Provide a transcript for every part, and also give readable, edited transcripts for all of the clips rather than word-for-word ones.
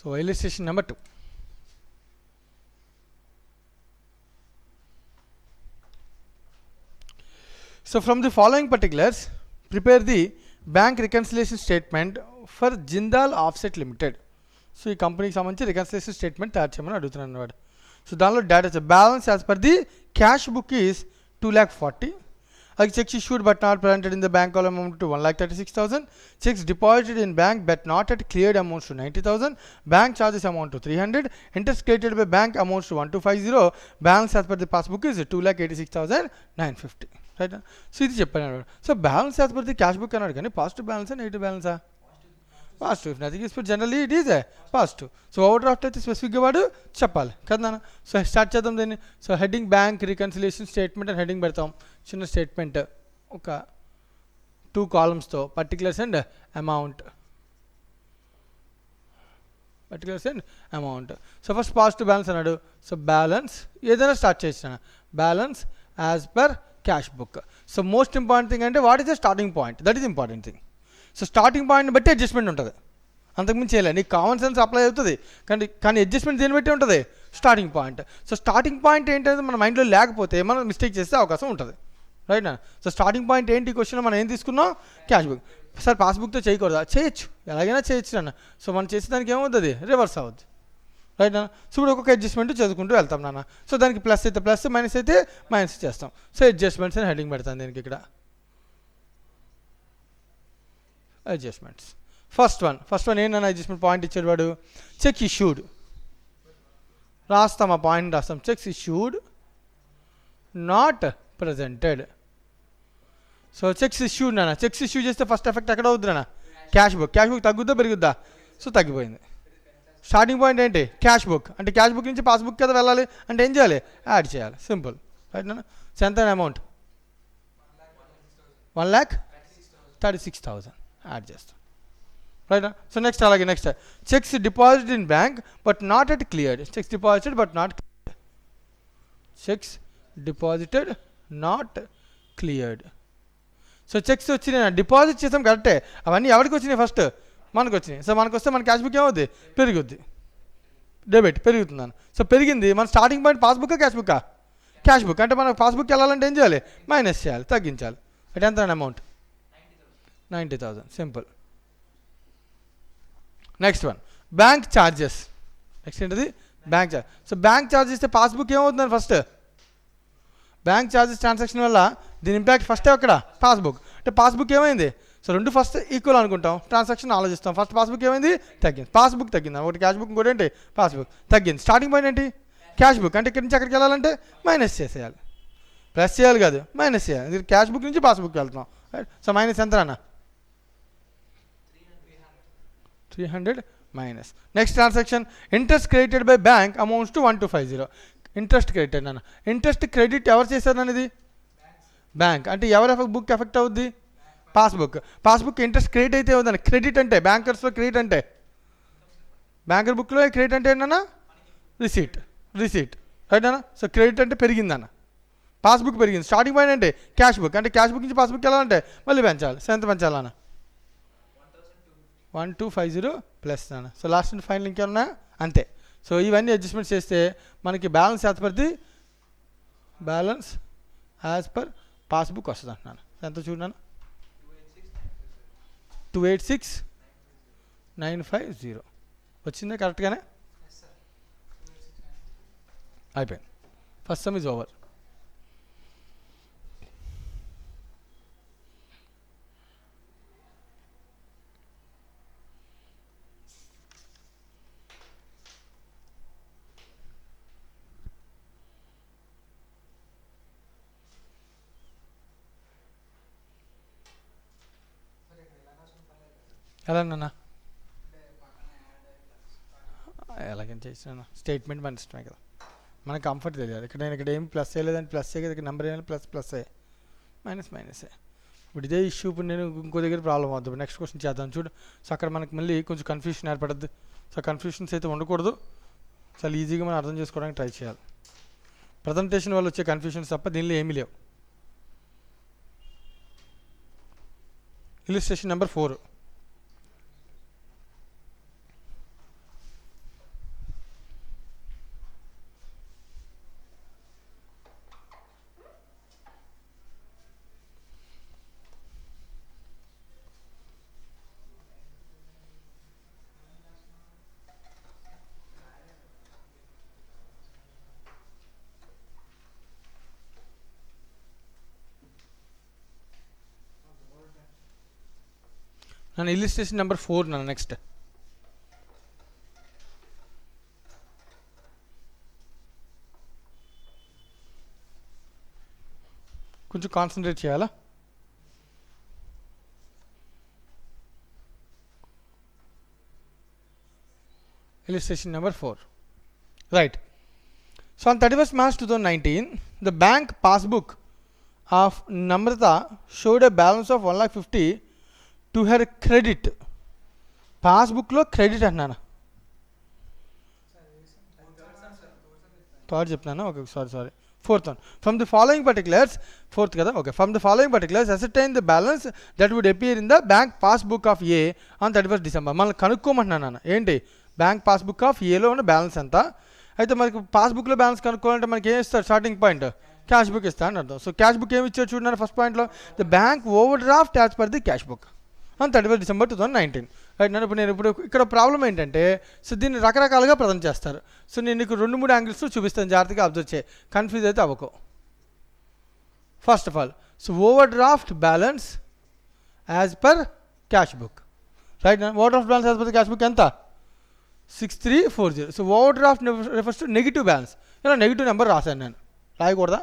So illustration number 2. So from the following particulars, prepare the bank reconciliation statement for Jindal Offset Limited. So ఈ కంపెనీకి సంబంధించి reconciliation statement తయారు చేయమని అడుగుతున్నాను అన్నమాట. సో దానిలో data balance as per the cash book is 2,40,000. Like checks issued but not presented in the bank column amount to 1,36,000. Checks deposited in bank but not at cleared amounts to 90,000. Bank charges amount to 300. Interest credited by bank amounts to 1,250. Balance as per the passbook is 2,86,950. Right? So ఇది చెప్పాను. So balance as per the cash book అన్నాడు కానీ positive balance negative బ్యాలెన్సా? Positive. Nothing is generally it is positive. So overdraft అయితే స్పెసిఫిక్గా వాడు చెప్పాలి కదా నాన్న. సో స్టార్ట్ చేద్దాం దీన్ని. So heading bank reconciliation statement అని హెడ్డింగ్ పెడతాం. చిన్న స్టేట్మెంట్ ఒక 2 కాలమ్స్తో particulars and amount. So first positive balance అన్నాడు. సో బ్యాలెన్స్ ఏదైనా స్టార్ట్ చేసిన balance as per cash book. So most important thing అంటే what is the starting point, that is important thing. So starting పాయింట్ని బట్టి adjustment ఉంటుంది, అంతకుమించి చేయలేదు. నీకు కామన్ సెన్స్ అప్లై అవుతుంది కానీ అడ్జస్ట్మెంట్ దేని బట్టి ఉంటుంది, starting point. So starting point ఏంటంటే మన మైండ్లో లేకపోతే మనం మిస్టేక్ చేసే అవకాశం ఉంటుంది. రైట్ నా? సో స్టార్టింగ్ పాయింట్ ఏంటి క్వశ్చన్ మనం ఏం తీసుకున్నాం, క్యాష్ బుక్. సార్ పాస్బుక్తో చేయకూడదా? చేయొచ్చు, ఎలాగైనా చేయొచ్చు అన్న. సో మనం చేసేదానికి ఏమవుతుంది, రివర్స్ అవుద్ది. రైట్ నా? సో ఇప్పుడు ఒక్కొక్క అడ్జస్ట్మెంట్ చదువుకుంటూ వెళ్తాం నాన్న. సో దానికి ప్లస్ అయితే ప్లస్, మైనస్ అయితే మైనస్ చేస్తాం. సో అడ్జస్ట్మెంట్స్ అని హెడ్డింగ్ పెడతాను దీనికి ఇక్కడ. అడ్జస్ట్మెంట్స్ ఫస్ట్ వన్ ఏంటన్నా అడ్జస్ట్మెంట్ పాయింట్ ఇచ్చాడు వాడు, చెక్ ఇష్యూడ్. రాస్తాం, ఆ పాయింట్ రాస్తాం. Cheques issued not presented. So cheques issued నాన్న. చెక్స్ ఇష్యూ చేస్తే ఫస్ట్ ఎఫెక్ట్ ఎక్కడ అవుద్ది నాన్న, క్యాష్ బుక్. క్యాష్ బుక్ తగ్గుద్దా పెరుగుద్దా? సో తగ్గిపోయింది. స్టార్టింగ్ పాయింట్ ఏంటి, క్యాష్ బుక్. అంటే క్యాష్ బుక్ నుంచి పాస్బుక్ కదా వెళ్ళాలి, అంటే ఏం చేయాలి, యాడ్ చేయాలి. సింపుల్. రైట్ నాన్న? సో ఎంత అమౌంట్, 1,36,000 యాడ్ చేస్తాం. రైట్. సో నెక్స్ట్ అలాగే next checks deposit in bank but not at cleared. Checks deposited but not cleared. Checks deposited not cleared. So checks వచ్చినాయి, డిపాజిట్ చేసాం కరెక్టే. అవన్నీ ఎవరికి వచ్చినాయి, ఫస్ట్ మనకు వచ్చినాయి. సో మనకు వస్తే మన క్యాష్ బుక్ ఏమవుద్ది, పెరుగుద్ది. డెబిట్ పెరుగుతుందని. సో పెరిగింది. మన starting point passbook cash book, cash book. అంటే మనకు పాస్బుక్ వెళ్ళాలంటే ఏం చేయాలి, మైనస్ చేయాలి, తగ్గించాలి. అంటే ఎంత amount, 90,000. Simple. Next one bank charges. Next ఏంటిది, bank charge. So bank charge ఇస్తే పాస్బుక్ ఏమవుతుందని ఫస్ట్, బ్యాంక్ ఛార్జెస్ ట్రాన్సాక్షన్ వల్ల దీని ఇంపాక్ట్ ఫస్ట్ అక్కడ పాస్బుక్. అంటే పాస్బుక్ ఏమైంది, సో రెండు ఫస్ట్ ఈక్వల్ అనుకుంటాం, ట్రాన్సాక్షన్ ఆలోచిస్తాం. ఫస్ట్ పాస్బుక్ ఏమైంది, తగ్గింది. పాస్బుక్ తగ్గింది, ఒకటి క్యాష్ బుక్, ఇంకోటి ఏంటి పాస్బుక్ తగ్గింది. స్టార్టింగ్ పాయింట్ ఏంటి, క్యాష్ బుక్. అంటే ఇక్కడి నుంచి అక్కడికి వెళ్ళాలంటే మైనస్ చేసేయాలి, ప్లస్ చేయాలి కాదు, మైనస్ చేయాలి. ఇది క్యాష్ బుక్ నుంచి పాస్బుక్ వెళ్తున్నాం. సో మైనస్ ఎంత అన్న, 300 minus. Next transaction interest credited by bank amounts to 1,250. Interest credited అన్న. ఇంట్రెస్ట్ క్రెడిట్ ఎవరు చేశారు అనేది, బ్యాంక్. అంటే ఎవరు బుక్ ఎఫెక్ట్ అవుద్ది, పాస్బుక్. పాస్బుక్ ఇంట్రెస్ట్ క్రెడిట్ అయితే అవుతుంది. క్రెడిట్ అంటే బ్యాంకర్స్లో క్రెడిట్ అంటే, బ్యాంకర్ బుక్లో క్రెడిట్ అంటే ఏంటన్నా, రిసీట్. రైట్ అన్న? సో క్రెడిట్ అంటే పెరిగిందన్న, పాస్బుక్ పెరిగింది. స్టార్టింగ్ పాయింట్ అంటే క్యాష్ బుక్. అంటే క్యాష్ బుక్ నుంచి పాస్బుక్ వెళ్ళాలంటే మళ్ళీ పెంచాలి. సో ఎంత పెంచాలన్న, 1,250 ప్లస్ అన్న. సో లాస్ట్ అండ్ ఫైనల్ ఇంకేమన్నా అంతే. సో ఇవన్నీ అడ్జస్ట్మెంట్స్ చేస్తే మనకి balance as per the balance as per passbook వస్తుంది అంటున్నాను. ఎంత చూడన్నాను, 286,950 వచ్చిందే కరెక్ట్గానే. అయిపోయింది. First some is over. ఎలాగన్నా ఎలాగైనా చేసిన స్టేట్మెంట్ మన ఇష్టమే కదా, మన కంఫర్ట్ తెలియాలి. ఇక్కడ ఏం ప్లస్ చేయలేదని ప్లస్ చేయలేదు, ఇక్కడ నెంబర్ ఏమైనా ప్లస్ మైనస్. ఇప్పుడు ఇదే ఇష్యూ ఇప్పుడు నేను ఇంకో దగ్గర ప్రాబ్లం అవుతుంది. నెక్స్ట్ క్వశ్చన్ చేద్దాం చూడు. సో అక్కడ మనకి మళ్ళీ కొంచెం కన్ఫ్యూషన్ ఏర్పడద్దు. సో కన్ఫ్యూషన్స్ అయితే ఉండకూడదు, చాలా ఈజీగా మనం అర్థం చేసుకోవడానికి ట్రై చేయాలి. ప్రజెంటేషన్ వల్ల వచ్చే కన్ఫ్యూషన్స్ తప్ప దీనిలో ఏమీ లేవు. Illustration number 4. నన్ను ఇలిస్ట్రేషన్ నెంబర్ 4 నన్ను నెక్స్ట్ కొంచెం కాన్సన్ట్రేట్ చేయాలా. Illustration number 4. Right. So on 31st March 2019, the bank passbook of Namrata showed a balance of 1,50,000 to her credit. Passbook lo credit annana. Third cheptana. Okay, sorry. Fourth one. From the following particulars, fourth kada. Okay. From the following particulars, ascertain the balance that would appear in the bank passbook of A on 31st December. Man kanukomantunna enti bank passbook of ఏలో ఉన్న balance ఎంత. అయితే మనకి పాస్బుక్లో balance కనుక్కోవాలంటే మనకి ఏం ఇస్తారు, starting point cash book ఇస్తా అని అర్థం. సో క్యాష్ బుక్ ఏమి ఇచ్చారు చూడండి ఫస్ట్ పాయింట్లో, the bank over draft as per the cash book on 31st December 2019. Right. నేను ఇప్పుడు ఇక్కడ ప్రాబ్లం ఏంటంటే, సో దీన్ని రకరకాలుగా ప్రజెంట్ చేస్తారు. సో నేను నీకు 2-3 యాంగిల్స్ చూపిస్తాను, జాగ్రత్తగా అబ్జర్వ్ చేయి, కన్ఫ్యూజ్ అయితే అవ్వకు. First of all, so over draft balance as per cash book. Right. Over draft balance as per the cash book ఎంత, 6340. So over draft refers to negative balance. ఇలా negative number రాశాను నేను, రాయకూడదా,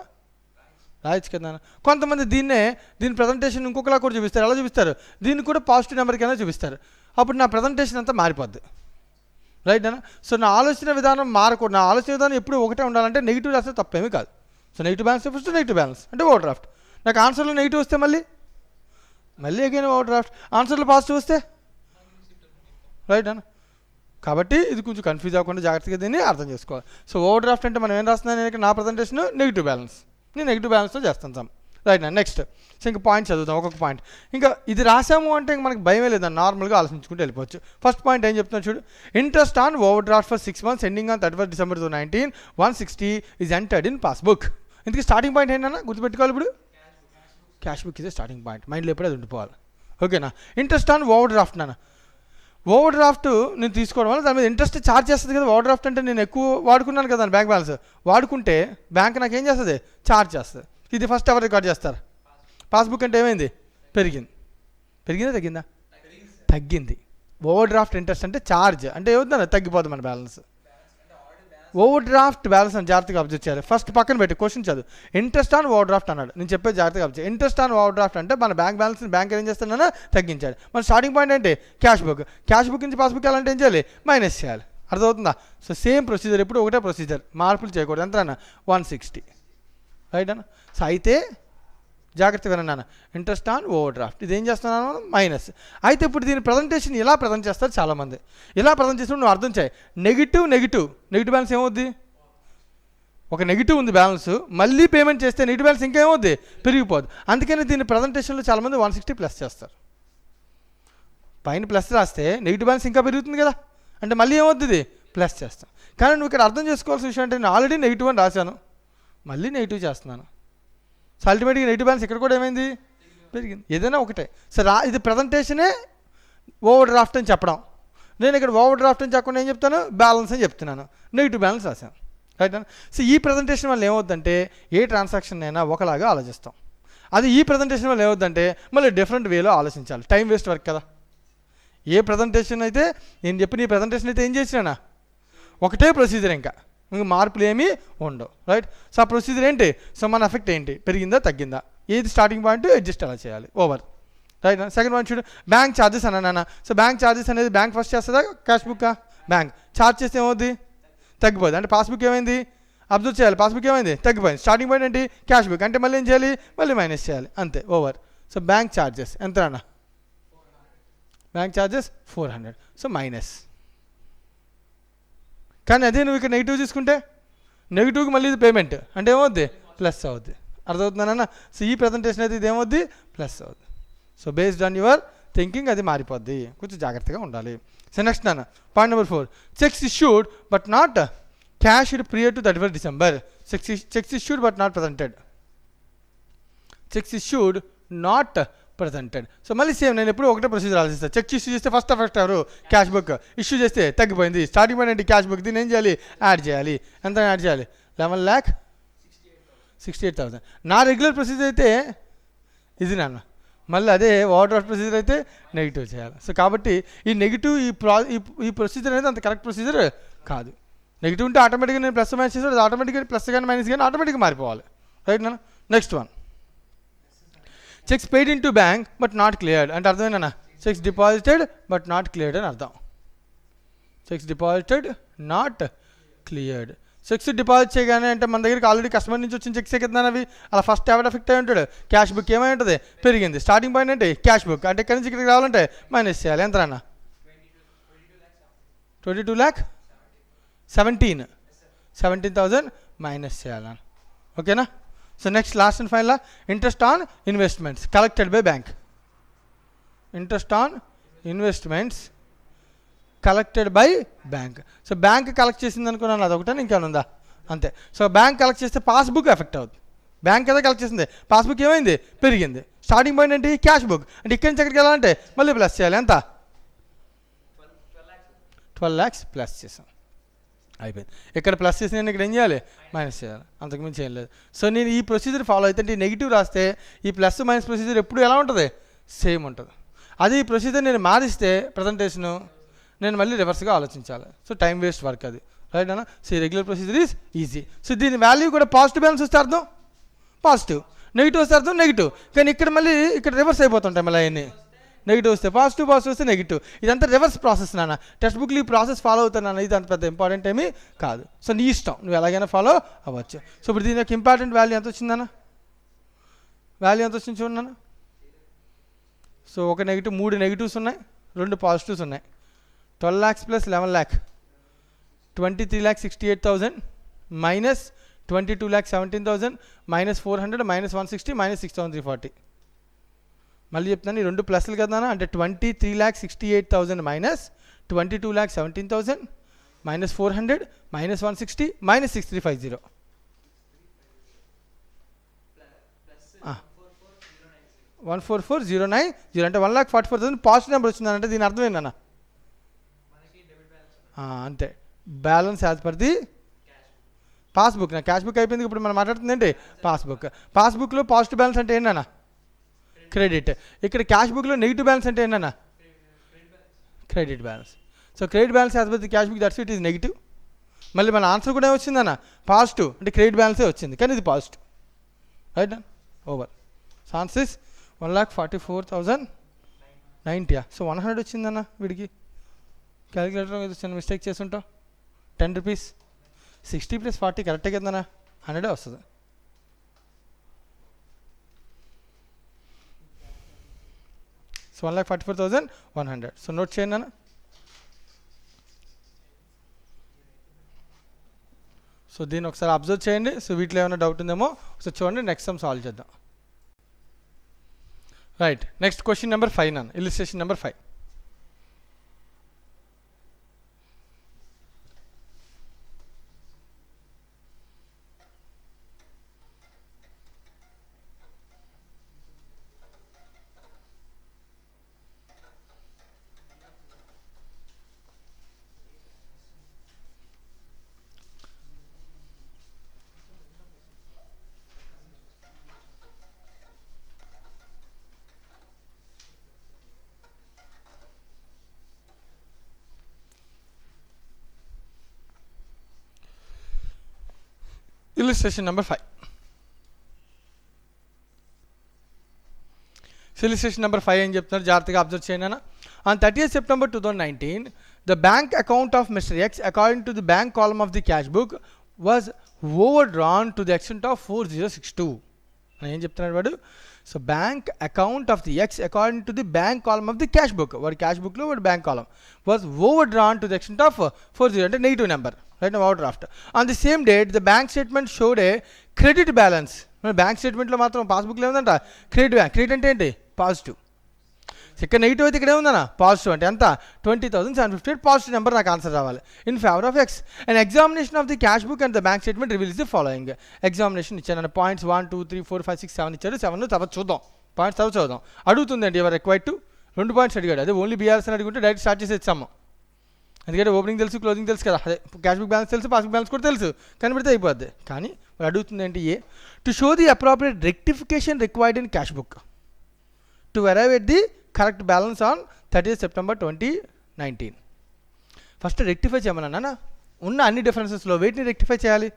రాయచ్చు కదా. కొంతమంది దీని ప్రజెంటేషన్ ఇంకొకలా కూడా చూపిస్తారు. ఎలా చూపిస్తారు, దీన్ని కూడా పాజిటివ్ నెంబర్కైనా చూపిస్తారు. అప్పుడు నా ప్రజెంటేషన్ అంతా మారిపోద్ది. రైట్ అన్న. సో నా ఆలోచన విధానం మారకూడదు. నా ఆలోచన విధానం ఎప్పుడు ఒకటే ఉండాలంటే నెగిటివ్ రాస్తే తప్పేమీ కాదు. So negative balance refers to negative balance అంటే ఓవర్ డ్రాఫ్ట్. నాకు ఆన్సర్లో నెగిటివ్ వస్తే మళ్ళీ అగైన్ ఓవర్ డ్రాఫ్ట్, ఆన్సర్లో పాజిటివ్ వస్తే రైట్ అన్న. కాబట్టి ఇది కొంచెం కన్ఫ్యూజ్ అవ్వకుండా జాగ్రత్తగా దీన్ని అర్థం చేసుకోవాలి. సో ఓవర్ డ్రాఫ్ట్ అంటే మనం ఏం రాస్తున్నాను, నేను నా ప్రజెంటేషన్ నెగిటివ్ బ్యాలెన్స్, నేను నెగిటివ్ బ్యాలెన్స్తో చేస్తాను సమ్. రైట్ నా. నెక్స్ట్ సో ఇంకా పాయింట్ చదువుతాం, ఒక్కొక్క పాయింట్. ఇంకా ఇది రాసాము అంటే ఇంక మనకి భయమే లేదని నార్మల్గా ఆలోచించుకుంటూ వెళ్ళిపోవచ్చు. ఫస్ట్ పాయింట్ ఏం చెప్తున్నాను చూడు, interest on over draft for 6 months ending on 31st December 2019 160 is entered in passbook. ఇందుకు స్టార్టింగ్ పాయింట్ ఏంటన్నా గుర్తుపెట్టుకోవాలి. ఇప్పుడు క్యాష్ బుక్ ఇదే స్టార్టింగ్ పాయింట్, మైండ్లో ఎప్పుడే అది ఉండిపోవాలి. ఓకేనా. ఇంట్రెస్ట్ ఆన్ ఓవర్ డ్రాఫ్ట్ నాన్న, ఓవర్ డ్రాఫ్ట్ నేను తీసుకోవడం వల్ల దాని మీద ఇంట్రెస్ట్ ఛార్జ్ చేస్తుంది కదా. ఓవర్ డ్రాఫ్ట్ అంటే నేను ఎక్కువ వాడుకున్నాను కదా బ్యాంక్ బ్యాలెన్స్, వాడుకుంటే బ్యాంక్ నాకు ఏం చేస్తుంది, ఛార్జ్ చేస్తుంది. ఇది ఫస్ట్ ఎవరు రికార్డ్ చేస్తారు, పాస్బుక్ అంటే ఏమైంది, పెరిగిందా తగ్గింది. ఓవర్ డ్రాఫ్ట్ ఇంట్రెస్ట్ అంటే ఛార్జ్ అంటే ఏమవుతుందా, తగ్గిపోతుంది మన బ్యాలెన్స్. ఓవర్ డ్రాఫ్ట్ బ్యాలెన్స్ అని జాగ్రత్తగా అబ్జర్వ్ చేయాలి. ఫస్ట్ పక్కన పెట్టి క్వశ్చన్ చదువు, ఇంట్రెస్ట్ ఆన్ ఓవర్ డ్రాఫ్ట్ అన్నాడు, నేను చెప్పే జాగ్రత్తగా observe. Interest on over draft అంటే మన బ్యాంక్ బ్యాలెన్స్ని బ్యాంక్ ఏం చేస్తానన్నా తగ్గించాలి. మన స్టార్టింగ్ పాయింట్ ఏంటి, క్యాష్ బుక్ నుంచి పాస్బుక్ వెళ్ళాలంటే ఏం చేయాలి, మైనస్ చేయాలి. అర్థమవుతుందా. సో సేమ్ ప్రొసీజర్, ఎప్పుడు ఒకటే ప్రొసీజర్, మార్పులు చేయకూడదు. ఎంత అన్న 160. రైట్ అన్న. సో అయితే జాగ్రత్తగా విన్నాను, ఇంట్రెస్ట్ ఆన్ ఓవర్ డ్రాఫ్ట్ ఇది ఏం చేస్తున్నాను మైనస్. అయితే ఇప్పుడు దీని ప్రజెంటేషన్ ఇలా ప్రజెంట్ చేస్తారు చాలామంది. ఇలా ప్రజెంట్ చేసినప్పుడు నువ్వు అర్థం చేయి, నెగిటివ్ బ్యాలెన్స్ ఏమవుద్ది, ఒక నెగిటివ్ ఉంది బ్యాలెన్స్, మళ్ళీ పేమెంట్ చేస్తే నెగిటివ్ బ్యాలెన్స్ ఇంకా ఏమవుద్ది, పెరిగిపోద్ది. అందుకని దీని ప్రజెంటేషన్లో చాలామంది 160 ప్లస్ చేస్తారు. పైన ప్లస్ రాస్తే నెగిటివ్ బ్యాలెన్స్ ఇంకా పెరుగుతుంది కదా, అంటే మళ్ళీ ఏమవుద్ది, ఇది ప్లస్ చేస్తాం. కానీ నువ్వు ఇక్కడ అర్థం చేసుకోవాల్సిన విషయం అంటే నేను ఆల్రెడీ నెగిటివ్ అని రాశాను, మళ్ళీ నెగిటివ్ చేస్తున్నాను. సో అల్టిమేట్గా నెగిటివ్ బ్యాలెన్స్ ఇక్కడ కూడా ఏమైంది, పెరిగింది. ఏదైనా ఒకటే. సో ఇది ప్రజెంటేషనే ఓవర్ డ్రాఫ్ట్ అని చెప్పడం. నేను ఇక్కడ ఓవర్ డ్రాఫ్ట్ అని చెప్పకుండా ఏం చెప్తాను, బ్యాలెన్స్ అని చెప్తున్నాను, నెగిటివ్ బ్యాలెన్స్ రాశాను. రైట్ అన్న. సో ఈ ప్రజెంటేషన్ వల్ల ఏమవుద్దంటే ఏ ట్రాన్సాక్షన్ అయినా ఒకలాగా ఆలోచిస్తాం. అది ఈ ప్రజెంటేషన్ వల్ల ఏమవుద్దంటే మళ్ళీ డిఫరెంట్ వేలో ఆలోచించాలి, టైం వేస్ట్ వర్క్ కదా. ఏ ప్రజెంటేషన్ అయితే నేను చెప్పిన ఈ ప్రజెంటేషన్ అయితే ఏం చేసినా ఒకటే ప్రొసీజర్, ఇంకా మార్పులు ఏమీ ఉండవు. రైట్. సో ఆ ప్రొసీజర్ ఏంటి, సో మన ఎఫెక్ట్ ఏంటి, పెరిగిందా తగ్గిందా, ఏది స్టార్టింగ్ పాయింట్ అడ్జస్ట్ అలా చేయాలి. ఓవర్. రైట్. సెకండ్ పాయింట్ చూడు, బ్యాంక్ ఛార్జెస్ అన్నా. సో బ్యాంక్ ఛార్జెస్ అనేది బ్యాంక్ ఫస్ట్ చేస్తుందా క్యాష్ బుక్కా, బ్యాంక్ ఛార్జ్ చేస్తే ఏమవుద్ది, తగ్గిపోద్ది. అంటే పాస్బుక్ ఏమైంది, అబ్జర్వ్ చేయాలి, పాస్బుక్ ఏమైంది, తగ్గిపోయింది. స్టార్టింగ్ పాయింట్ ఏంటి, క్యాష్ బుక్, అంటే మళ్ళీ ఏం చేయాలి, మళ్ళీ మైనస్ చేయాలి, అంతే, ఓవర్. సో బ్యాంక్ ఛార్జెస్ ఎంత అన్న, బ్యాంక్ ఛార్జెస్ 400, సో మైనస్. కానీ అదే నువ్వు ఇక్కడ నెగిటివ్ తీసుకుంటే నెగిటివ్కి మళ్ళీ ఇది పేమెంట్ అంటే ఏమవుద్ది, ప్లస్ అవుద్ది. అర్థమవుతుందన్న. సో ఈ ప్రజెంటేషన్ అయితే ఇది ఏమవుద్ది, ప్లస్ అవుద్ది. So based on your thinking అది మారిపోద్ది, కొంచెం జాగ్రత్తగా ఉండాలి. సో నెక్స్ట్ నాన్న point number 4, cheques issued but not cashed prior to 31st December. Cheques issued but not presented, cheques issued not presented. So మళ్ళీ సేమ్ నేను ఎప్పుడు ఒకటే ప్రొసీజర్ ఆలోచిస్తాను. చెక్ ఇష్యూ చేస్తే ఫస్ట్ ఎఫెక్ట్ ఎవరు, క్యాష్ బుక్. ఇష్యూ చేస్తే తగ్గిపోయింది, స్టార్టింగ్ పాయింట్ ఏంటి, క్యాష్ బుక్. దీన్ని ఏం చేయాలి, యాడ్ చేయాలి. ఎంత యాడ్ చేయాలి, 11,68,000. నా రెగ్యులర్ ప్రొసీజర్ అయితే ఇది నాన్న, మళ్ళీ అదే ఓవర్ డ్రాఫ్ట్ ప్రొసీజర్ అయితే నెగిటివ్ చేయాలి. సో కాబట్టి ఈ నెగిటివ్ ఈ ప్రొసీజర్ అనేది అంత కరెక్ట్ ప్రొసీజర్ కాదు. నెగిటివ్ ఉంటే ఆటోమేటిక్గా నేను ప్లస్ మైనస్ చేస్తే అది ఆటోమేటిక్గా ప్లస్ కానీ మైనస్ కానీ ఆటోమేటిక్గా మారిపోవాలి. రైట్ నా. Next one, cheques paid in to bank but not cleared అంటే అర్థమేనా, cheques deposited but not cleared అని అర్థం. Cheques deposited not cleared. Cheques deposit చేయగానే అంటే మన దగ్గరికి ఆల్రెడీ కస్టమర్ నుంచి వచ్చిన చెక్స్ కదా అవి, అలా ఫస్ట్ ఎవడ ఎఫెక్ట్ అయి ఉంటాడు. క్యాష్ బుక్ ఏమై ఉంటుంది, పెరిగింది. స్టార్టింగ్ పాయింట్ అంటే క్యాష్ బుక్ అంటే ఇక్కడి నుంచి ఇక్కడికి రావాలంటే మైనస్ చేయాలి. ఎంత అన్న 22,17,000 మైనస్ చేయాలి. ఓకేనా. So next last and final interest on investments collected by bank. Interest on investments collected by bank. So bank collect చేసింది అనుకున్నాను, అదొకటే ఇంకేమైనా ఉందా, అంతే. సో బ్యాంక్ కలెక్ట్ చేస్తే పాస్బుక్ ఎఫెక్ట్ అవుతుంది. బ్యాంక్ కదా కలెక్ట్ చేసింది, పాస్బుక్ ఏమైంది, పెరిగింది. స్టార్టింగ్ పాయింట్ ఏంటి, క్యాష్ బుక్ అంటే ఇక్కడి నుంచి ఎక్కడికి వెళ్ళాలంటే మళ్ళీ ప్లస్ చేయాలి. ఎంత 12 lakhs ప్లస్ చేసాం, అయిపోయింది. ఇక్కడ ప్లస్ చేసి నేను ఇక్కడ ఏం చేయాలి, మైనస్ చేయాలి, అంతకుమించి ఏం లేదు. సో నేను ఈ ప్రొసీజర్ ఫాలో అయితే ఈ నెగిటివ్ రాస్తే ఈ ప్లస్ మైనస్ ప్రొసీజర్ ఎప్పుడు ఎలా ఉంటుంది, సేమ్ ఉంటుంది. అది ఈ ప్రొసీజర్ నేను మారిస్తే ప్రజెంటేషను నేను మళ్ళీ రివర్స్గా ఆలోచించాలి. సో టైం వేస్ట్ వర్క్ అది. రైట్ అన్న. సో ఈ regular procedure is easy. So దీని వాల్యూ కూడా పాజిటివ్ బ్యాలెన్స్ వస్తే అర్థం పాజిటివ్, నెగిటివ్ వస్తే అర్థం నెగిటివ్. కానీ ఇక్కడ మళ్ళీ ఇక్కడ రివర్స్ అయిపోతుంటాయి మళ్ళీ అవన్నీ. నెగిటివ్ వస్తే పాజిటివ్, పాజిటివ్ వస్తే నెగిటివ్. ఇదంతా రివర్స్ ప్రాసెస్ నాన్న. టెక్స్ట్ బుక్లో ఈ ప్రాసెస్ ఫాలో అవుతాను, ఇది అంత పెద్ద ఇంపార్టెంట్ ఏమీ కాదు. సో నీ ఇష్టం, నువ్వు ఎలాగైనా ఫాలో అవ్వచ్చు. సో ఇప్పుడు దీని యొక్క ఇంపార్టెంట్ వాల్యూ ఎంత వచ్చిందన్న, వాల్యూ ఎంత వచ్చింది చూడన్నా. సో ఒక నెగిటివ్, 3 నెగిటివ్స్ ఉన్నాయి, 2 పాజిటివ్స్ ఉన్నాయి. 12 lakhs plus 11 lakh 23,68,000 minus 22,17,000 minus 400 minus 160 minus 6,340. మళ్ళీ చెప్తాను, ఈ 2 ప్లస్లు కదా అంటే 23,68,000 మైనస్ 22,17,000 మైనస్ 400 మైనస్ 160 మైనస్ 6,350. 144,090 అంటే 1,44,000 పాజిటివ్ నెంబర్ వచ్చిందనంటే దీని అర్థం ఏంటన్నా, అంతే. Balance as per the passbook. నా క్యాష్ బుక్ అయిపోయింది, ఇప్పుడు మనం మాట్లాడుతుంది ఏంటి, పాస్బుక్. పాస్బుక్లో పాజిటివ్ బ్యాలెన్స్ అంటే ఏంటన్నా, క్రెడిట్. ఇక్కడ క్యాష్ బుక్లో నెగిటివ్ బ్యాలెన్స్ అంటే ఏంటన్నా, credit balance. So credit balance as per the cash book, that's it is negative. మళ్ళీ మన ఆన్సర్ కూడా ఏమొచ్చిందన్న, పాజిటివ్ అంటే క్రెడిట్ బ్యాలెన్సే వచ్చింది, కానీ ఇది positive. Right over. So answer is 1,44,090. So 100 వచ్చిందన్న వీడికి. క్యాలిక్యులేటర్ చిన్న మిస్టేక్ చేసుంటాం. 10 rupees 60 + 40 కరెక్టే కదన్నా, 100 వస్తుంది. సో 1,44,100. సో నోట్ చేయండి అన్న. సో దీన్ని ఒకసారి అబ్జర్వ్ చేయండి. సో వీటిలో ఏమైనా డౌట్ ఉందేమో ఒకసారి చూడండి, నెక్స్ట్ సమ్ సాల్వ్ చేద్దాం. రైట్. నెక్స్ట్ క్వశ్చన్ నెంబర్ 5 నన్ను, illustration number 5. Illustration number 5. So illustration number 5 ఏం చెప్తున్నారు జాగ్రత్తగా అబ్జర్వ్ చేయండి అన్న. On 30th September 2019, the bank account of Mr. X according to the bank column of the cash book was overdrawn to the extent of 4062. అని ఏం చెప్తున్నాడు వాడు. So bank account of the X according to the bank column of the cash book, వాడి cash బుక్లో వాడి bank column was overdrawn to the extent of 40 అంటే negative number, right, overdraft. On the same date the bank statement showed a credit balance. Bank స్టేట్మెంట్లో మాత్రం పాస్బుక్లో ఏముందంట credit. Credit అంటే ఏంటి, positive. ఇక్కడ నెగిటివ్ అయితే ఇక్కడ ఏముందన్న పాజిటివ్. అంటే ఎంత 20,758 పాజిటివ్ నెంబర్ నాకు ఆన్సర్ రావాలి in favour of X. And examination of the cash book and the bank statement reveals the following. Examination ఇచ్చాను, పాయింట్స్ 1 2 3 4 5 6 7 ఇచ్చాడు. 7 తర్వాత చూద్దాం, పాయింట్స్ తర్వాత చూద్దాం. అడుగుతుందండి ఎవరు రిక్వైర్డ్ టు 2 పాయింట్స్ అడిగాడు. అదే ఓన్లీ బీఆర్ఎస్ అని అడుగుంటే డైరెక్ట్ స్టార్ట్ చేసి ఇచ్చాము. ఎందుకంటే ఓపెనింగ్ తెలుసు, క్లోజింగ్ తెలుసు కదా, అదే క్యాష్ బుక్ బ్యాలెన్స్ తెలుసు, పాస్బుక్ బ్యాలెన్స్ కూడా తెలుసు, కనిపెడితే అయిపోద్ది. కానీ వాడు అడుగుతుంది ఏంటి, A to show the appropriate rectification required in cash book. To arrive at the correct balance on 30th September 2019. First rectify చేయమన్నా ఉన్న అన్ని డిఫరెన్సెస్లో వెయిట్ని రెక్టిఫై చేయాలి.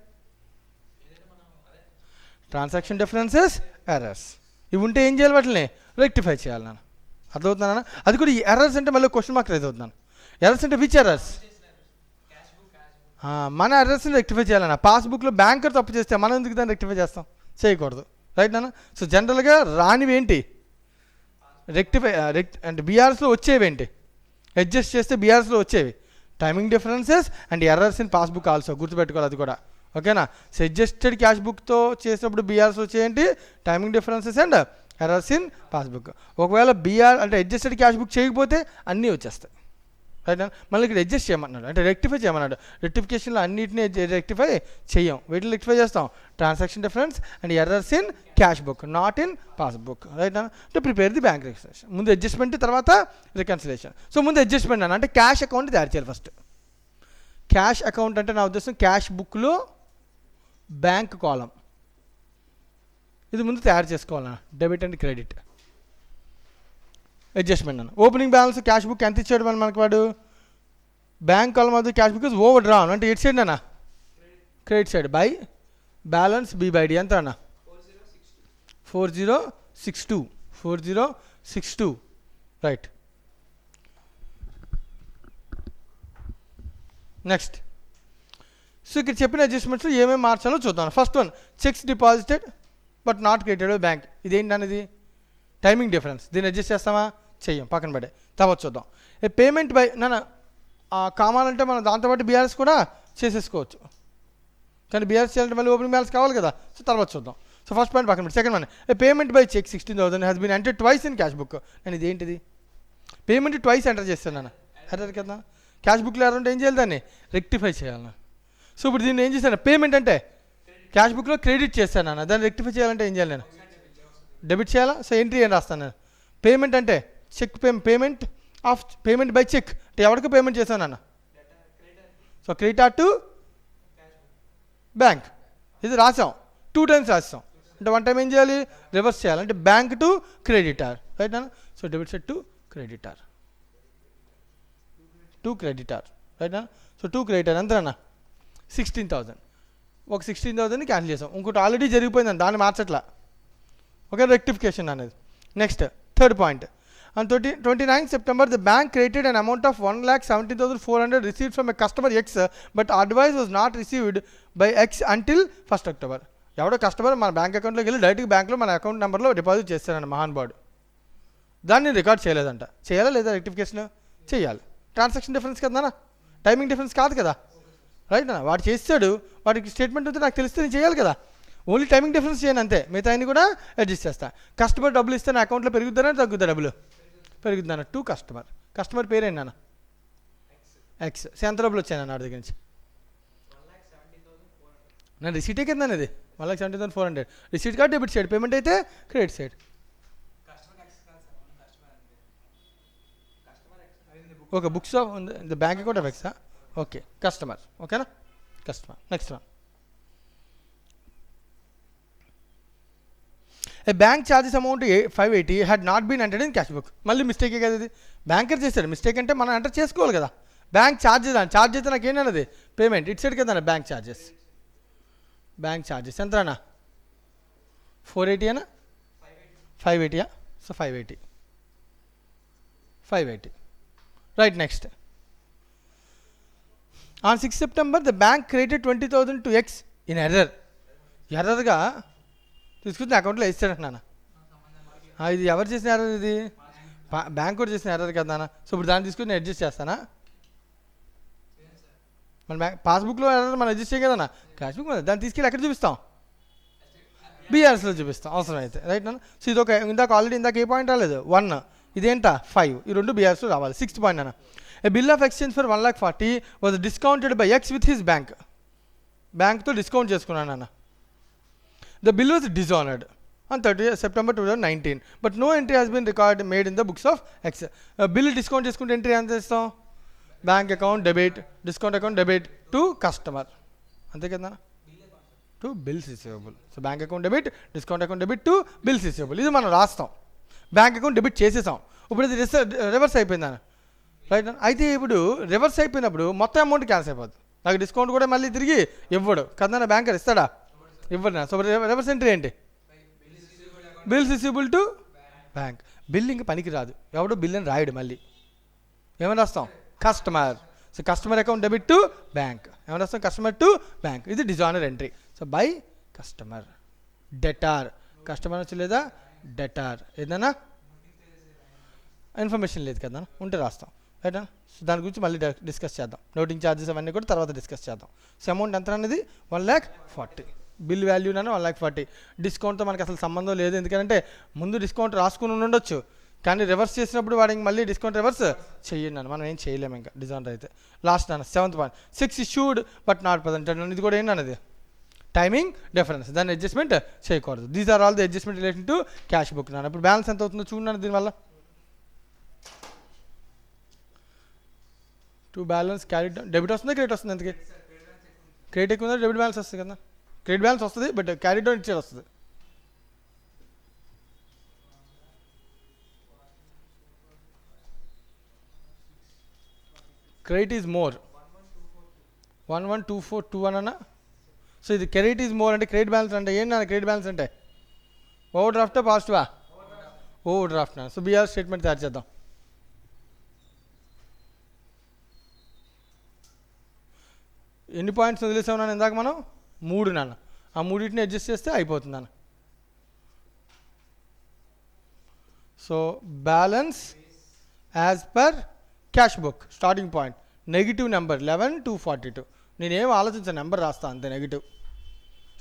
ట్రాన్సాక్షన్ డిఫరెన్సెస్, ఎర్రర్స్ ఇవి ఉంటే ఏం చేయాలి, వాటిని రెక్టిఫై చేయాలి నాన్న. అర్థమవుతున్నానా? అది కూడా ఈ ఎర్రర్స్ అంటే మళ్ళీ క్వశ్చన్ మార్క్ రైజ్ అవుతున్నాను. ఎర్రర్స్ అంటే విచ్ ఎర్రర్స్? మన ఎర్రర్స్ని రెక్టిఫై చేయాలన్నా. పాస్బుక్లో బ్యాంకర్ తప్పు చేస్తే మనం ఎందుకు దాన్ని రెక్టిఫై చేస్తాం? చేయకూడదు. రైట్ నాన్న? సో జనరల్గా రానివి ఏంటి, రెక్టిఫై అంటే బీఆర్ఎస్లో వచ్చేవి ఏంటి, అడ్జస్ట్ చేస్తే బీఆర్ఎస్లో వచ్చేవి timing differences and errors in passbook also. గుర్తుపెట్టుకోవాలి అది కూడా. ఓకేనా? సో అడ్జస్టెడ్ క్యాష్ బుక్తో చేసినప్పుడు బీఆర్ఎస్ వచ్చేయండి timing differences and errors in passbook. ఒకవేళ బీఆర్ అంటే అడ్జస్టెడ్ క్యాష్ బుక్ చేయకపోతే అన్నీ వచ్చేస్తాయి. రైట్. మళ్ళీ ఇక్కడ అడ్జస్ట్ చేయమన్నాడు, అంటే రెక్టిఫై చేయమన్నాడు. రెక్టిఫికేషన్లో అన్నింటినీ రెక్టిఫై చేయం. వీటిని రెక్టిఫై చేస్తాం transaction difference and errors in cash book, not in passbook. Right. అంటే ప్రిపేర్ ది బ్యాంక్ రికన్సిలేషన్. ముందు అడ్జస్ట్మెంట్, తర్వాత రికన్సిలేషన్. సో ముందు అడ్జస్ట్మెంట్ అంటే క్యాష్ అకౌంట్ తయారు చేయాలి ఫస్ట్. క్యాష్ అకౌంట్ అంటే నా ఉద్దేశం క్యాష్ బుక్లో బ్యాంక్ కాలం ఇది ముందు తయారు చేసుకోవాలన్నా. డెబిట్ అండ్ క్రెడిట్ అడ్జస్ట్మెంట్ అన్న. ఓపెనింగ్ బ్యాలెన్స్ క్యాష్ బుక్ ఎంత ఇచ్చాడు మనకి వాడు, బ్యాంక్ కాలం అది cash book is overdrawn అంటే ఎట్ సైడ్ అన్న, credit side by balance b by d ఎంత అన్న 4062 రైట్. నెక్స్ట్ సో ఇక్కడ చెప్పిన అడ్జస్ట్మెంట్స్లో ఏమేమి మార్చాలో చూద్దాం. First one, checks deposited but not credited bank. ఇదేంటి అనేది టైమింగ్ డిఫరెన్స్. దీన్ని అడ్జస్ట్ చేస్తామా, చెయ్యం, పక్కన పడే. తర్వాత చూద్దాం. పేమెంట్ బై నాన్న కావాలంటే మనం దాంతోపాటు బీఆర్ఎస్ కూడా చేసేసుకోవచ్చు, కానీ బీఆర్ఎస్ చేయాలంటే మళ్ళీ ఓపెనింగ్ బ్యాలెన్స్ కావాలి కదా. సో తర్వాత చూద్దాం. సో ఫస్ట్ పాయింట్ పక్కన పెట్టి. Second one, payment by cheque 16,000 has been enter twice in cash book. నేను ఇదేంటిది, పేమెంట్ ట్వైస్ ఎంటర్ చేస్తాను నాన్న. ఎర్రర్ కదా, క్యాష్ బుక్లో ఎర్రర్ ఉంటే ఏం చేయాలి, దాన్ని రెక్టిఫై చేయాలి. సో ఇప్పుడు దీన్ని ఏం చేశాను, పేమెంట్ అంటే క్యాష్ బుక్లో క్రెడిట్ చేస్తాను నాన్న, దాన్ని రెక్టిఫై చేయాలంటే ఏం చేయాలి, నేను డెబిట్ చేయాలా. సో ఎంట్రీ ఏం రాస్తాను నేను, పేమెంట్ అంటే cheque payment of payment by cheque అంటే ఎవరికి పేమెంట్ చేశాను అన్న. సో క్రెడిటార్ టు బ్యాంక్ ఇది రాసాం, 2 times రాస్తాం. అంటే 1 time ఏం చేయాలి, రివర్స్ చేయాలి. అంటే బ్యాంక్ టు క్రెడిటార్. రైట్ అన్న. So debit side to creditor, right అన్న. సో టు క్రెడిటార్ ఎంత అన్న 16,000. ఒక 16,000ని క్యాన్సిల్ చేసాం. ఇంకోటి ఆల్రెడీ జరిగిపోయిందని దాన్ని మార్చట్లా. ఓకే, రెక్టిఫికేషన్ అనేది. Next third point, on 29th September the bank credited an amount of 1,17,400 received from a customer X, but advice was not received by X until 1st October. ఎవడో customer మన bank అకౌంట్లోకి వెళ్ళి డైరెక్ట్గా బ్యాంక్లో మన account నెంబర్లో deposit చేస్తానండి మహానుభావుడు. దాన్ని రికార్డ్ చేయలేదంట. చేయాలా లేదా రెక్టిఫికేషన్? చేయాలి. ట్రాన్సాక్షన్ డిఫరెన్స్ కదా, టైమింగ్ డిఫరెన్స్ కాదు కదా. రైట్ అన్న. వాడు చేస్తాడు, వాడికి స్టేట్మెంట్ అయితే నాకు తెలిస్తే నేను చేయాలి కదా. ఓన్లీ టైమింగ్ డిఫరెన్స్ చేయను అంతే, మిగతా అన్ని కూడా అడ్జస్ట్ చేస్తా. కస్టమర్ డబ్బులు ఇస్తే నా అకౌంట్లో పెరుగుద్దానా తగ్గుద్దా, డబ్బులు పెరుగుద్దానా. టు కస్టమర్ పేరేంటి ఎక్స్. ఎంత డబ్బులు వచ్చాను నా దగ్గర నుంచి, నేను రిసీటే కదా అనేది 1,17,400 receipt card debit side, payment అయితే credit side. Okay, books of the bank account of ఎక్సా. Okay, customer. ఓకేనా, customer. Next one, a bank charges amount 580 had not been entered in cash book. మళ్ళీ మిస్టేకే కదా ఇది, బ్యాంకర్ చేశాడు. Mistake అంటే మనం ఎంటర్ చేసుకోవాలి కదా. బ్యాంక్ ఛార్జెస్ అని ఛార్జ్ అయితే నాకు ఏంటన్నది పేమెంట్ ఇట్ సైడ్ కదా. బ్యాంక్ ఛార్జెస్ ఎంత అన్న 480 అనా 580. So 580 right. Next, on 6th September the bank credited 20,000 to X in ఎర్రర్గా తీసుకుని అకౌంట్లో ఇస్తాడంటున్నాను. ఇది ఎవరు చేసిన ఎర్రర్, ఇది బ్యాంక్ కూడా చేసిన ఎర్రర్ కదా నాన్న. సో ఇప్పుడు దాన్ని తీసుకుని నేను అడ్జస్ట్ చేస్తానా, మన బ్యాంక్ పాస్బుక్లో ఎర్రర్ మనం అడ్జస్ట్ చేయం కదన్నా. క్యాష్ బుక్ దాన్ని తీసుకెళ్ళి ఎక్కడ చూపిస్తాం, బీఆర్ఎస్లో చూపిస్తాం అవసరం అయితే. రైట్ నాన్న. సో ఇది ఒక ఇందాక ఏ పాయింట్ రాలేదు 1, ఇదేంట 5, ఈ 2 బీఆర్ఎస్లో రావాలి. 6th పాయింట్ అన్న, a bill of exchange for 1,40,000 was discounted by X with his బ్యాంక్తో డిస్కౌంట్ చేసుకున్నాను అన్న. The bill was dishonored on 30th September 2019, but no entry has been made in the books of X. Bill discount చేసుకుంటే entry ఎంత చేస్తాం, bank account debit, discount account debit to customer, అంతే కదా, to bills receivable. So bank account debit, discount account debit to bills receivable. ఇది మనం రాస్తాం. Bank account debit చేసేసాం, ఇప్పుడు ఇది రివర్స్ అయిపోయిందని, రైట్. అయితే ఇప్పుడు రివర్స్ అయిపోయినప్పుడు మొత్తం అమౌంట్ క్యాన్సిల్ అయిపోద్ది, నాకు డిస్కౌంట్ కూడా మళ్ళీ తిరిగి ఇవ్వడు కదా, బ్యాంకర్ ఇస్తాడా? ఇవ్వడు. సో రివర్స్ ఎంట్రీ ఏంటి? Bills receivable to bank. Bill ఇంక పనికి రాదు, ఎవడు బిల్ అని రాయడు, మళ్ళీ ఏమని రాస్తాం? Customer. So customer account debit to bank, ఏమని రాస్తాం? Customer to bank. ఇది డిజానర్ entry. So by customer. Debtor, customer వచ్చి లేదా డెటార్, ఏదైనా ఇన్ఫర్మేషన్ లేదు కదా, ఉంటే రాస్తాం, రైట్. సో దాని గురించి మళ్ళీ డిస్కస్ చేద్దాం. నోటింగ్ ఛార్జెస్ అవన్నీ కూడా తర్వాత డిస్కస్ చేద్దాం. సో అమౌంట్ ఎంత అనేది 1,40,000, బిల్ వాల్యూ అని 1,40,000. డిస్కౌంట్తో మనకి అసలు సంబంధం లేదు, ఎందుకంటే ముందు డిస్కౌంట్ రాసుకుని ఉండొచ్చు, కానీ రివర్స్ చేసినప్పుడు వాడికి మళ్ళీ డిస్కౌంట్ రివర్స్ చేయండి అని మనం ఏం చేయలేము ఇంకా డిజైనర్ అయితే. లాస్ట్ అన్న 7th point, 6 issued but not presented. ఇది కూడా ఏంటన్నది టైమింగ్ డిఫరెన్స్, దాన్ని అడ్జస్ట్మెంట్ చేయకూడదు. These are all the adjustment relation to cash book. నాన్న ఇప్పుడు బ్యాలెన్స్ ఎంత అవుతుందో చూడండి దీనివల్ల. టు బ్యాలెన్స్ క్యారెట్ డెబిట్ వస్తుందా క్రెడిట్ వస్తుంది? ఎందుకు క్రెడిట్ ఎక్కువ ఉందా? డెబిట్ బ్యాలెన్స్ వస్తుంది కదా, క్రెడిట్ బ్యాలెన్స్ వస్తుంది బట్ క్యారెట్ డౌన్ ఇచ్చేది వస్తుంది. క్రెడిట్ ఈజ్ మోర్ 11,242 అన్న. సో ఇది క్రెడిట్ ఈజ్ మోర్ అంటే క్రెడిట్ బ్యాలెన్స్ అంటే ఏంటి అన్న? క్రెడిట్ బ్యాలెన్స్ అంటే ఓవర్ డ్రాఫ్టా పాజిటివా? ఓవర్ డ్రాఫ్ట్ నా. సో బీఆర్ స్టేట్మెంట్ తయారు చేద్దాం. ఎన్ని పాయింట్స్ వదిలేసాం నాన్న ఇందాక మనం? 3 నాన్న. ఆ మూడింటిని అడ్జస్ట్ చేస్తే అయిపోతుంది నాన్న. So balance as per cash book starting point negative number 11,242. నేనేం ఆలోచించాను, నెంబర్ రాస్తా అంతే. నెగిటివ్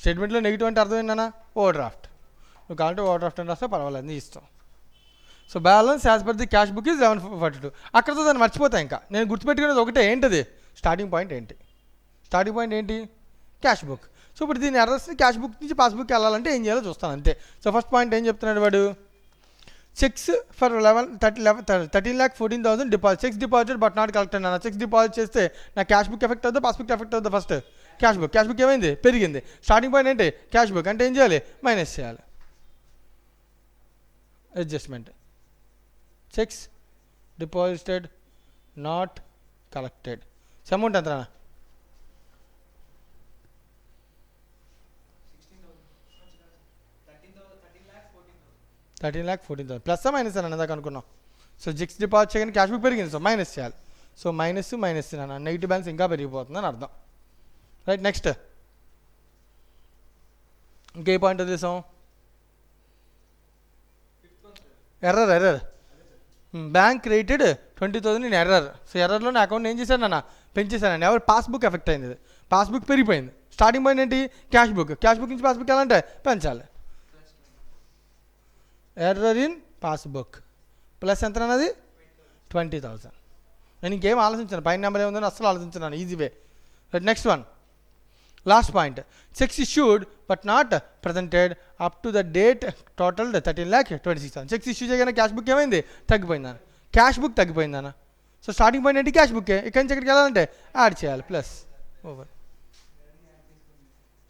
స్టేట్మెంట్లో నెగిటివ్ అంటే అర్థం ఏంటన్నా? Over draft. నువ్వు కావాలంటే ఓవర్ డ్రాఫ్ట్ అని రాస్తే పర్వాలేదు, నీ ఇష్టం. So balance as per the cash book is 11,442. అక్కడతో దాన్ని మర్చిపోతా. ఇంకా నేను గుర్తుపెట్టుకునేది ఒకటే, ఏంటది? స్టార్టింగ్ పాయింట్ ఏంటి? స్టార్టింగ్ పాయింట్ ఏంటి? Cash book. సో ఇప్పుడు దీని అడ్రస్ని క్యాష్ బుక్ నుంచి పాస్బుక్కి వెళ్ళాలంటే ఏం చేయాలో చూస్తాను అంతే. సో ఫస్ట్ పాయింట్ ఏం చెప్తున్నాడు వాడు? Checks for 13,14,000 deposit. Checks deposit but not collected అన్న. చెక్స్ డిపాజిట్ చేస్తే నా క్యాష్ బుక్ ఎఫెక్ట్ అవుతుందా పాస్బుక్ ఎఫెక్ట్ అవుతుందా? First cash book. Cash book ఏమైంది? పెరిగింది. స్టార్టింగ్ పాయింట్ ఏంటి? Cash book. అంటే ఏం చేయాలి? మైనస్ చేయాలి. Adjustment. Checks deposited not collected. So amount ఎంత? 13,14,000 ప్లస్ మైనస్ అని ఇందాక అనుకున్నాం. సో చెక్స్ డిపాజిట్ చేయగానే క్యాష్ బుక్ పెరిగింది, సో మైనస్ చేయాలి. సో మైనస్ అన్న నెగిటివ్ బ్యాలెన్స్ ఇంకా పెరిగిపోతుంది అని అర్థం, రైట్. నెక్స్ట్ ఇంకే పాయింట్ వదిలేసాం? Error. Bank credited 20,000 in error. So ఎర్రర్లో నా అకౌంట్ ఏం చేశాను అన్న? పెంచేశానండి. ఎవరు? పాస్బుక్ ఎఫెక్ట్ అయింది, పాస్బుక్ పెరిగిపోయింది. స్టార్టింగ్ పాయింట్ ఏంటి? Cash book. క్యాష్ బుక్ నుంచి పాస్బుక్ వెళ్ళాలంటే పెంచాలి. ఎర్రర్ ఇన్ పాస్బుక్ ప్లస్ ఎంత అన్నది? 20,000. నేను ఇంకేం ఆలోచించాను, పైన నెంబర్ ఏముందని అసలు ఆలోచించాను, easy way. Next one, last point. Cheques issued but not presented up to the date total 13,26,000. Cheques issue చేయగానే క్యాష్ బుక్ ఏమైంది? తగ్గిపోయిందన్న. క్యాష్ బుక్ తగ్గిపోయిందన్న. సో స్టార్టింగ్ పాయింట్ ఏంటి? క్యాష్ బుక్కే. ఇక్కడి నుంచి ఎక్కడికి వెళ్ళాలంటే యాడ్ చేయాలి, ప్లస్ ఓవర్.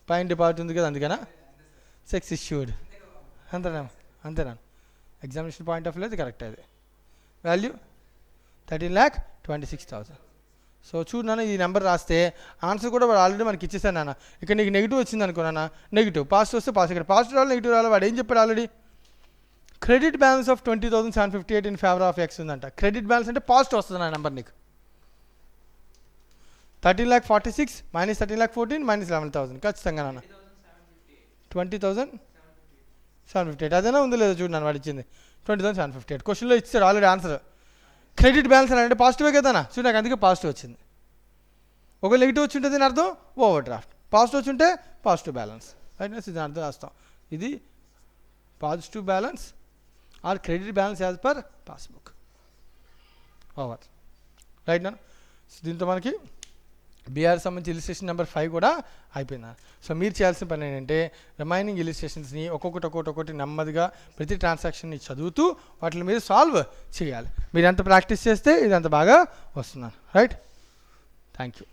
పైన డిపాజిట్ ఉంది కదా, అందుకనా చెక్స్ ఇష్యూడ్ అంతేనా? ఎగ్జామినేషన్ పాయింట్ ఆఫ్ వ్యూ అది కరెక్ట్. అది వాల్యూ 13,26,000. సో చూడు నాన్న, ఈ నెంబర్ రాస్తే ఆన్సర్ కూడా వాడు ఆల్రెడీ మనకి ఇచ్చేసాను నాన్న. ఇక్కడ నీకు నెగిటివ్ వచ్చింది అనుకో నాన్న, నెగిటివ్. పాజిటివ్ వస్తే పాజిటివ్. ఇక్కడ పాజిటివ్ రావాలి, నెగిటివ్ రావాలి. వాడు ఏం చెప్పాడు already? Credit balance of 20,758 in favour of X ఉందంట. క్రెడిట్ బ్యాలెన్స్ అంటే పాజిటివ్ వస్తుంది నా నెంబర్ నీకు. 13,46,000 మైనస్ 13,14,000 మైనస్ 11,000 ఖచ్చితంగా నాన్న. 20,758. అదేనా ఉందో లేదో చూడు నాన్న, వాడు ఇచ్చింది 20,758. క్వశ్చన్లో ఇచ్చాడు ఆల్రెడీ ఆన్సర్. క్రెడిట్ బ్యాలెన్స్ అంటే పాజిటివే కదనా? చూడు నాకు అందుకే పాజిటివ్ వచ్చింది. ఒక నెగిటివ్ వచ్చి ఉంటుంది, దీని అర్థం ఓవర్ డ్రాఫ్ట్. పాజిటివ్ వచ్చి ఉంటే పాజిటివ్ బ్యాలెన్స్, రైట్. దీని అర్థం రాస్తాం. ఇది positive balance or credit balance as per passbook over, right నా. దీంతో మనకి బీఆర్ సంబంధించి ఇలిస్ట్రేషన్ నెంబర్ 5 కూడా అయిపోయింది. సో మీరు చేయాల్సిన పని ఏంటంటే రిమైనింగ్ ఇలిస్ట్రేషన్స్ని ఒక్కొక్కటి నెమ్మదిగా ప్రతి ట్రాన్సాక్షన్ని చదువుతూ వాటిని మీరు సాల్వ్ చేయాలి. మీరు ఎంత ప్రాక్టీస్ చేస్తే ఇది అంత బాగా వస్తున్నాను, రైట్. Thank you.